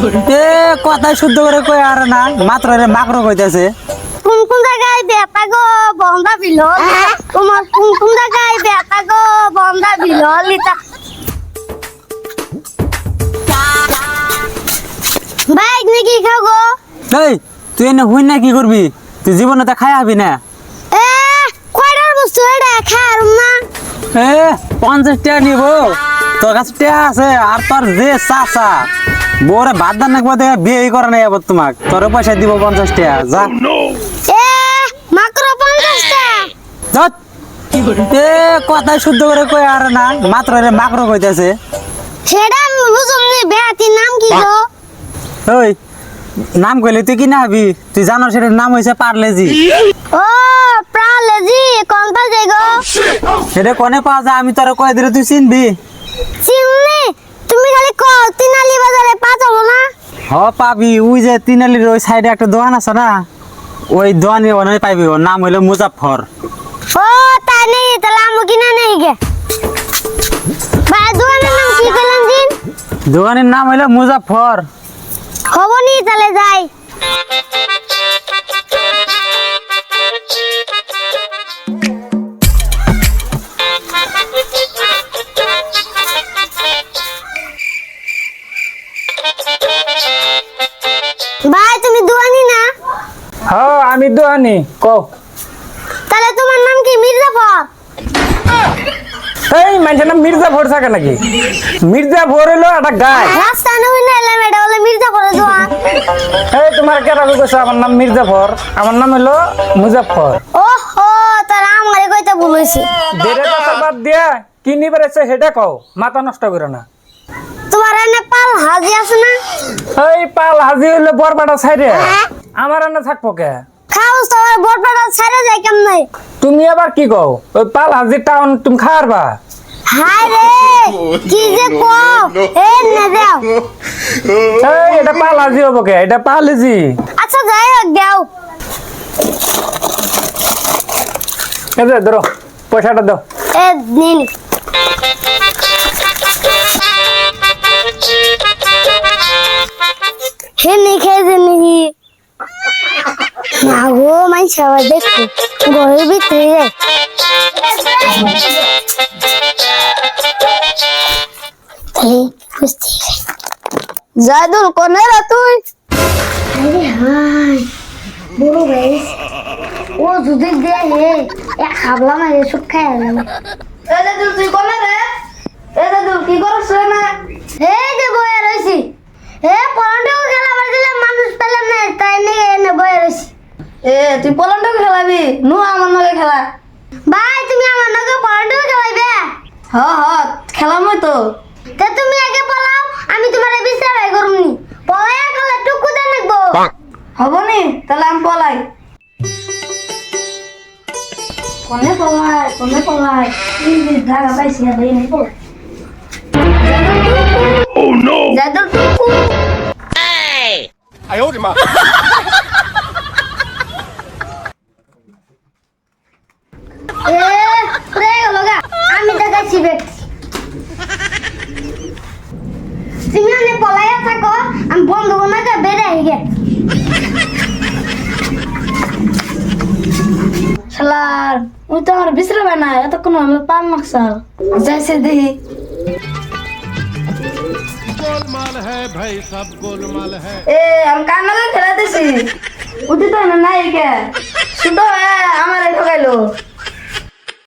এ কথা শুদ্ধ করে কই আর না মাত্র রে মাকড় কইতাছে। কোন কোন জায়গায় বেটা গো বন্ধা বিল তোমার কোন কোন জায়গায় বেটা গো বন্ধা বিল লিতা ভাই তুমি কি খাও গো? এই তুই এনে হুই না কি করবি? তুই জীবনে তা খাই আবি না। এ কয়টার বস্তু এটা খার না? এ 50 টাকা নিব তোর কাছে টাকা আছে আর তোর যে চাচা বউরে ভাত দান নাকবা দেখে বিয়ে করে নাই আবার তোমাক তোর পয়সা দিব 50 টাকা যা। এ মাত্র 50 টাকা যত এ কথা শুদ্ধ করে কই আর না মাত্র রে মাকড় কইতাছে। সেটা আমি বুঝুমনি বেটির নাম কি গো? ওই নাম কইলে তুই কি না হবি? তুই জানো সেটার নাম হইছে পারলেজি। ও প্রালেজি কোন পাজে গো? সেটা কোনে পাওয়া যায় আমি তোর কই দিলে তুই চিনবি? চিমনি তুমি খালি কও তিনালি বাজারে পাঠাবো না? হ পাবি ওই যে তিনালির ওই সাইডে একটা দোকান আছে না ওই দোকানে ওখানে পাইবি ওর নাম হইলো মুজাফফর। ও তাই নেই তাহলে আমি কিনা নেই গে ভাই দোকানের নাম কি কইলেন দিন? দোকানের নাম হইলো মুজাফফর। খবর নি তাহলে যাই। ভাই তুমি দোকানি না? হ্যাঁ আমি দোয়ানি কও। তাহলে তোমার নাম কি মির্জাফর? এই মানুষের নাম মির্জাফর থাকে নাকি? মির্জাফর হইলো একটা গায়। রাস্তা নই না এলাম এটা বলে মির্জাফরের দোকান। এই তোমার কে রাখো কইছো আমার নাম মির্জাফর? আমার নাম হইলো মুজাফফর। ওহো তার আমারে কইতে ভুল হইছে। দেরে কথা বাদ দিয়া কি নিবার আছে সেটা কও, মাথা নষ্ট করো না। তোমার এনে পাল হাজি আছে না? এই পাল হাজি হইলো বরবাটা সাইডে, আমার এনে থাকবো কে? খাও তোমার বড়পাড়া ছেড়ে যায় কেমনে? তুমি আবার কি কও? ওই পাল হাজি টাউন তুমি খাওয়ারবা? হায় রে কি যে কও এ না দাও। এই এটা পাল হাজি হবো কে? এটা পাল হাজি। আচ্ছা যাই হোক দাও। এই যে ধরো পয়সাটা দাও। এ নিন। হে নি খেয়ে নি না গো মাই সবাই দেখো ঘরের ভিতরে যায়। জাদুল কোনে রা তুই? আরে হাই বড় ভাই ও যদি দে হে এক খাবলা মারে সুখ খায় গেল। এ জাদুল তুই কোনে রে? এ জাদুল কি করছ না? এই যে বইয়া রইছি। এ পরন্ডো খেলা বাজিলে মানুষ পেলাম না তাই নিয়ে এনে বইয়া রইছি। এ তুই পলন্ডো খেলাবি নু আমার লগে খেলা। ভাই তুমি আমার লগে পরন্ডো খেলাইবে? হ হ খেলামই তো। তে তুমি আগে পলাও আমি তোমারে বিচারাই করুমনি। পলায়া গেলে টুকু দেন লাগবো। হব নি তাহলে আমি পলাই। কোনে পলাই এই যে জায়গা পাইছি আর এই নেই পলাই। ও নো জাদুল টুকু 哎呦我的妈！ এ রে লগা আমি দেখাচ্ছি বে। তুমি আনে পলায়া থাকো আমি বন্ধু বানাকে বেড়ে আইগে। শালার ওই তো আমার বিশ্রামে না এতক্ষণ আমি পান মাকসাল যাইছে দেখি। गोलमाल है भाई सब गोलमाल है। এ আমি কার লগে খেলাতেছি উঠি তো না নাই কে শুধু আমার ঠকাইলো।